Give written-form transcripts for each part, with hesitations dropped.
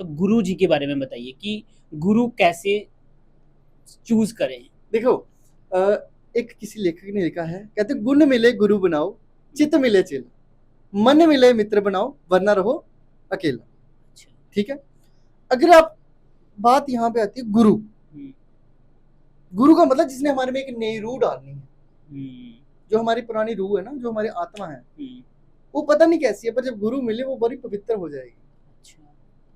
अच्छा, गुरु जी के बारे में बताइए कि गुरु कैसे चूज करें? देखो, एक किसी लेखक ने लिखा है, कहते गुण मिले गुरु बनाओ, चित मिले चेला, मन मिले मित्र बनाओ, वरना रहो अकेला। अच्छा। ठीक है। अगर आप बात यहाँ पे आती है गुरु, गुरु का मतलब जिसने हमारे में एक नई रूह डालनी है। जो हमारी पुरानी रूह है ना, जो हमारी आत्मा है, वो पता नहीं कैसी है, पर जब गुरु मिले वो बड़ी पवित्र हो जाएगी। अच्छा।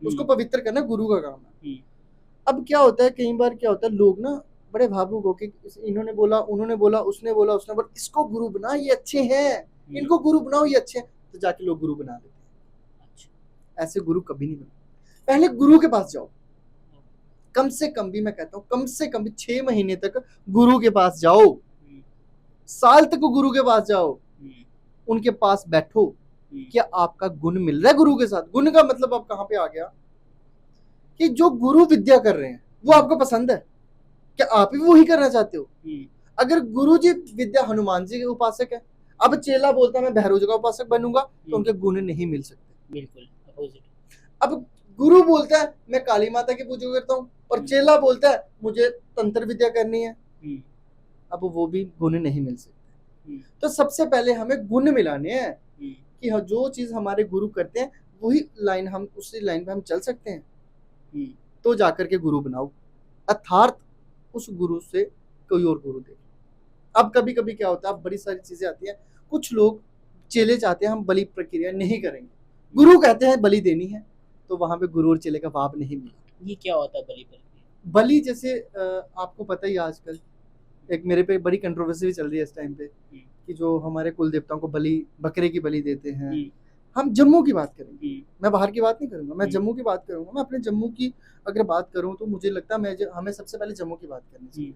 उसको पवित्र करना गुरु का काम है। अब क्या होता है, कई बार क्या होता है, लोग ना बड़े भावुक होके इन्होंने बोला, उन्होंने बोला, उसने बोला, उसने बोला, इसको गुरु बना, ये अच्छे हैं, इनको गुरु बनाओ, ये अच्छे हैं, तो जाके लोग गुरु बना देते हैं। अच्छा। ऐसे गुरु कभी नहीं बना। पहले गुरु के पास जाओ, कम से कम भी मैं कहता हूँ, कम से कम भी 6 महीने तक गुरु के पास जाओ, साल तक गुरु के पास जाओ, उनके पास बैठो। क्या आपका गुण मिल रहा है गुरु के साथ? गुण का मतलब आप कहां पे आ गया कि जो गुरु विद्या कर रहे हैं वो आपको पसंद है, क्या आप भी वही करना चाहते हो? अगर गुरु जी विद्या हनुमान जी के उपासक है, अब चेला बोलता है मैं भैरव जी का उपासक बनूंगा, तो उनके गुण नहीं मिल सकते। बिल्कुल अपोजिट। अब गुरु बोलता है मैं काली माता की पूजा करता हूँ, और चेला बोलता है मुझे तंत्र विद्या करनी है, अब वो भी गुण नहीं मिल सकते। तो सबसे पहले हमें गुण मिलाने हैं कि जो चीज हमारे गुरु करते हैं वही लाइन, हम उसी लाइन पे हम चल सकते हैं, तो जाकर के गुरु बनाओ, अर्थात उस गुरु से कोई और गुरु दे। अब कभी कभी क्या होता है, बड़ी सारी चीजें आती हैं, कुछ लोग चेले चाहते हैं हम बलि प्रक्रिया नहीं करेंगे, गुरु कहते हैं बलि देनी है, तो वहां पे गुरु और चेले का भाव नहीं मिला। ये क्या होता है बलि प्रक्रिया? बलि जैसे आपको पता ही, आजकल एक मेरे पे बड़ी कंट्रोवर्सी भी चल रही है इस टाइम पे, कि जो हमारे कुल देवताओं को बलि, बकरे की बलि देते हैं। हम जम्मू की बात करेंगे, मैं बाहर की बात नहीं करूंगा, मैं जम्मू की बात करूंगा। मैं अपने जम्मू की अगर बात करूं तो मुझे लगता है हमें सबसे पहले जम्मू की बात करनी चाहिए।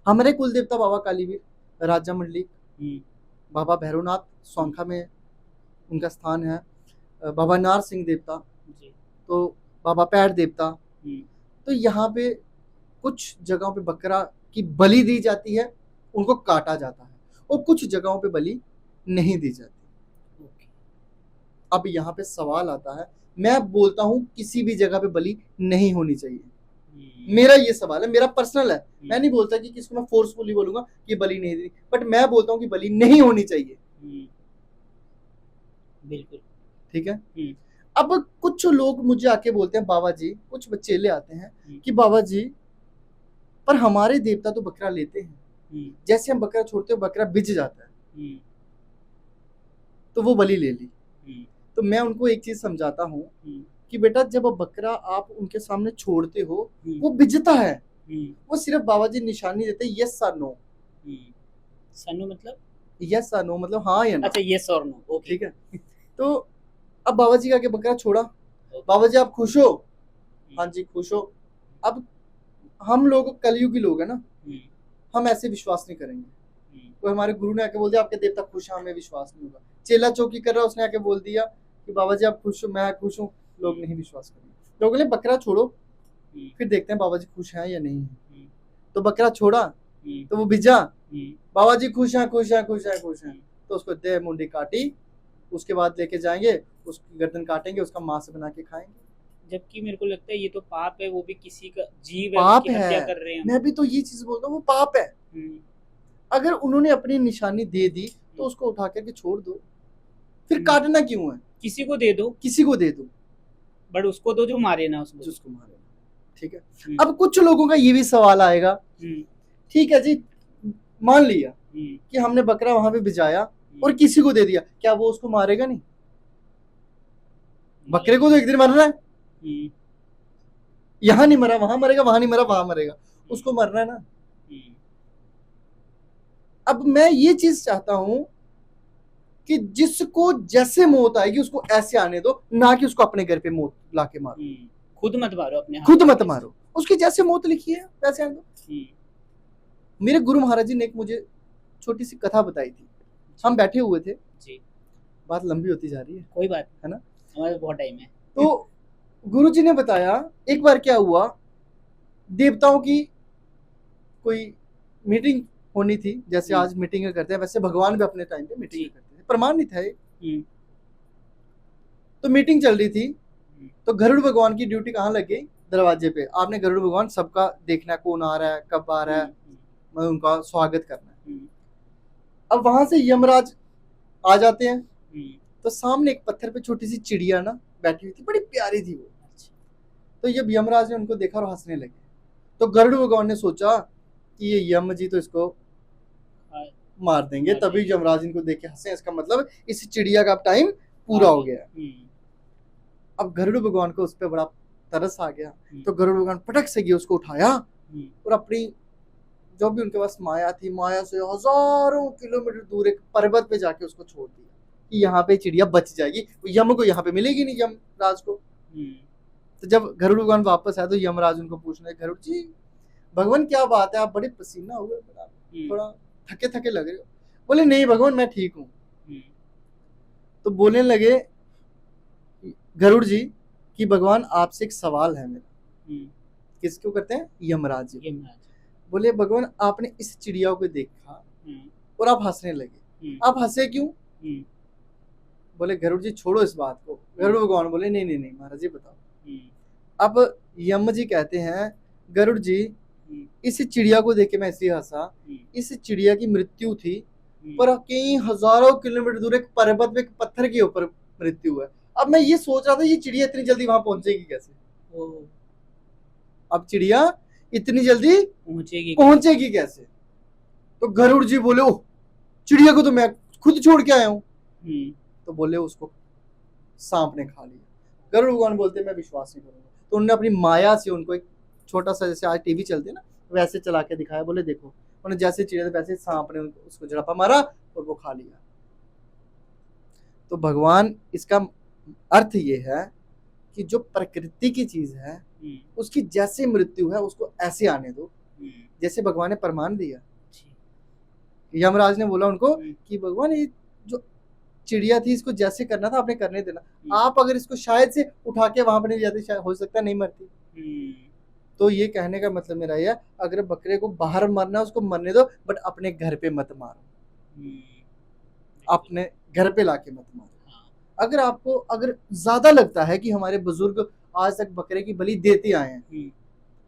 हमारे कुल देवता बाबा कालीवीर, राजा मंडलिक, बाबा भैरवनाथ सोंखा में उनका स्थान है, बाबा नार सिंह देवता, तो बाबा पैर देवता। तो यहाँ पे कुछ जगहों पे बकरा की बलि दी जाती है, उनको काटा जाता है, और कुछ जगहों पे बलि नहीं दी जाती। अब यहाँ पे सवाल आता है, मैं बोलता हूँ किसी भी जगह पे बलि नहीं होनी चाहिए, मेरा ये सवाल है, मेरा पर्सनल है। मैं नहीं बोलता कि किसको मैं फोर्सफुली बोलूंगा कि बलि नहीं दी, बट मैं बोलता हूँ कि बलि नहीं होनी चाहिए। बिल्कुल ठीक है। अब कुछ लोग मुझे आके बोलते हैं बाबा जी, कुछ बच्चे ले आते हैं कि बाबा जी पर हमारे देवता तो बकरा लेते हैं, जैसे हम बकरा छोड़ते हो बकरा बिज जाता है, तो वो बलि ले ली। तो मैं उनको एक चीज समझाता हूँ कि बेटा जब बकरा आप उनके सामने छोड़ते हो वो बिजता है, वो सिर्फ बाबा जी निशानी देते हैं यस और नो। सन्नो मतलब? यस और नो मतलब हाँ या ना। अच्छा, यस और नो, ओके। ठीक है। तो अब बाबा जी का आगे बकरा छोड़ा, बाबा जी आप खुश हो? हाँ जी खुश हो। अब हम लोग कलयुगी लोग है ना, हम ऐसे विश्वास नहीं करेंगे। कोई हमारे गुरु ने आके बोल दिया आपके देवता खुश हैं, हमें विश्वास नहीं होगा। चेला चौकी कर रहा है, उसने आके बोल दिया कि बाबा जी आप खुश हो, मैं खुश हूँ, लोग नहीं विश्वास करेंगे। लोग बोले बकरा छोड़ो, फिर देखते हैं बाबा जी खुश हैं या नहीं है। तो बकरा छोड़ा तो वो भिजा, बाबा जी खुश हैं खुश हैं खुश हैं खुश हैं, तो उसको देह मुंडी काटी, उसके बाद लेके जाएंगे, उसकी गर्दन काटेंगे, उसका मांस बना के खाएंगे। जबकि मेरे को लगता है ये तो पाप है, वो भी किसी का जीव है, पाप उसकी हत्या कर है। रहे हैं। मैं भी तो ये चीज बोलता हूँ, वो पाप है। अगर उन्होंने अपनी निशानी दे दी तो उसको उठा करके छोड़ दो, फिर काटना क्यों है? किसी को दे दो, किसी को दे दो, बट उसको दो जो मारे ना उसको, जिसको मारे। ठीक है। अब कुछ लोगों का ये भी सवाल आएगा, ठीक है जी मान लिया कि हमने बकरा वहां पे भिजाया और किसी को दे दिया, क्या वो उसको मारेगा नहीं? बकरे को तो एक दिन मरना है, यहाँ नहीं मरा वहां मरेगा, वहां नहीं मरा वहां मरेगा, उसको मरना है ना। अब मैं ये चीज चाहता हूं कि जिसको जैसे मौत आएगी उसको ऐसे आने दो, ना कि उसको अपने घर पे मौत लाके मारो। खुद मत मारो, अपने खुद मत मारो, उसकी जैसे मौत लिखी है वैसे आने दो। मेरे गुरु महाराज जी ने एक मुझे छोटी सी कथा बताई थी, हम बैठे हुए थे जी, बात लंबी होती जा रही है, कोई बात है ना, हमारे बहुत टाइम है। तो गुरु जी ने बताया एक बार क्या हुआ, देवताओं की कोई मीटिंग होनी थी, जैसे आज मीटिंग करते हैं वैसे भगवान भी अपने टाइम पे मीटिंग करते थे, प्रमाणित है। तो मीटिंग चल रही थी, तो गरुड़ भगवान की ड्यूटी कहाँ लग गई? दरवाजे पे। आपने गरुड़ भगवान सबका देखना है, कौन आ रहा है, कब आ रहा है, मैं उनका स्वागत करना है। अब वहां से यमराज आ जाते हैं, तो सामने एक पत्थर पे छोटी सी चिड़िया ना बैठी हुई थी, बड़ी प्यारी थी वो। तो जब यमराज ने उनको देखा और हंसने लगे, तो गरुड़ भगवान ने सोचा कि ये यम जी तो इसको मार देंगे, तभी यमराज इनको देख के हंसे, इसका मतलब इस चिड़िया का टाइम पूरा हो गया। अब गरुड़ भगवान को उस पर बड़ा तरस आ गया, तो गरुड़ भगवान पटक से गए, उसको उठाया और अपनी जो भी उनके पास माया थी, माया से हजारों किलोमीटर दूर एक पर्वत पे जाके उसको छोड़ दिया कि यहाँ पे चिड़िया बच जाएगी, यम को यहाँ पे मिलेगी नहीं, यमराज को। तो जब गरुड़ भगवान वापस आया तो यमराज उनको पूछने लगे, गरुड़ जी भगवान क्या बात है, आप बड़े पसीना हुए, थोड़ा थके थके लग रहे हो। बोले नहीं भगवान मैं ठीक हूँ। तो बोलने लगे गरुड़ जी कि भगवान आपसे एक सवाल है मेरा। किसको करते हैं? यमराज जी। बोले भगवान आपने इस चिड़िया को देखा और आप हंसने लगे, आप हंसे क्यों? बोले गरुड़ जी छोड़ो इस बात को। गरुड़ भगवान बोले नहीं नहीं नहीं महाराज जी बताओ। अब यम जी कहते हैं गरुड़ जी इस चिड़िया को देख के मैं इसलिए हंसा, इस चिड़िया की मृत्यु थी पर कई हजारों किलोमीटर दूर एक पर्वत में एक पत्थर के ऊपर मृत्यु है। अब मैं ये सोच रहा था ये चिड़िया इतनी जल्दी वहां पहुंचेगी कैसे? अब चिड़िया इतनी जल्दी पहुंचेगी कैसे? तो गरुड़ जी बोले ओह चिड़िया को तो मैं खुद छोड़ के आया हूं। तो बोले उसको सांप ने खा लिया। गरुड़ भगवान बोलते मैं विश्वास नहीं करूंगा। तो उन्होंने अपनी माया से उनको एक छोटा सा, जैसे आज टीवी चलते ना वैसे चला के दिखाया, बोले देखो उन्होंने जैसे चिड़िया थे वैसे सांप ने उसको झड़पा मारा और वो खा लिया। तो भगवान इसका अर्थ ये है कि जो प्रकृति की चीज है उसकी जैसे मृत्यु है उसको ऐसे आने दो जैसे भगवान ने प्रमाण दिया। यमराज ने बोला उनको कि भगवान ये जो चिड़िया थी इसको जैसे करना था आपने करने देना, आप अगर इसको शायद से उठा के वहां पर नहीं जाते शायद हो सकता नहीं मरती। तो ये कहने का मतलब मेरा यह, अगर बकरे को बाहर मरना उसको मरने दो बट अपने घर पे मत मारो, अपने घर पे लाके मत मारो। अगर आपको अगर ज्यादा लगता है कि हमारे बुजुर्ग आज तक बकरे की बलि देते आए हैं,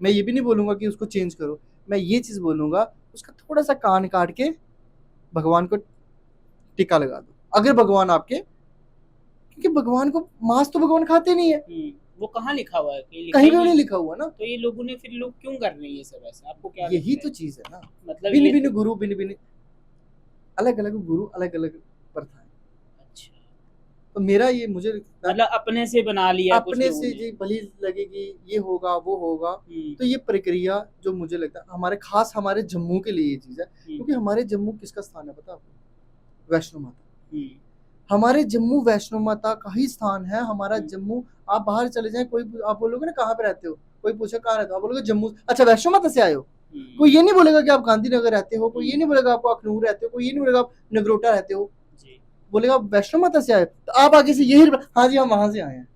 मैं ये भी नहीं बोलूंगा कि उसको चेंज करो, मैं ये चीज बोलूंगा उसका थोड़ा सा कान काट के भगवान को टीका लगा दो। अगर भगवान आपके, क्योंकि भगवान को मांस तो भगवान खाते नहीं है, वो कहाँ लिखा हुआ है? कहीं भी नहीं लिखा हुआ ना। तो ये लोगों ने फिर लोग क्यों कर रहे हैं ये सब ऐसा? आपको क्या यही तो चीज है ना, मतलब भिन्न भिन्न गुरु, भिन्न भिन्न अलग अलग गुरु, अलग अलग प्रथाएं। अच्छा, तो मेरा ये मुझे मतलब अपने से बना लिया, अपने से जी बलि लगेगी, ये होगा वो होगा। तो ये प्रक्रिया जो मुझे लगता है हमारे खास हमारे जम्मू के लिए ये चीज है, क्योंकि हमारे जम्मू किसका स्थान है पता आपको? वैष्णो माता। हमारे जम्मू वैष्णो माता का ही स्थान है। हमारा जम्मू, आप बाहर चले जाएं, कोई आप बोलोगे ना कहाँ पे रहते हो, कोई पूछे कहाँ रहते हो, आप बोलोगे जम्मू, अच्छा वैष्णो माता से आए हो। कोई ये नहीं बोलेगा कि आप गांधीनगर रहते हो, कोई ये नहीं बोलेगा आप अखनूर रहते हो, कोई ये नहीं बोलेगा आप नगरोटा रहते हो, बोलेगा आप वैष्णो माता से आए। तो आप आगे से यही हाँ जी हम वहां से आए हैं।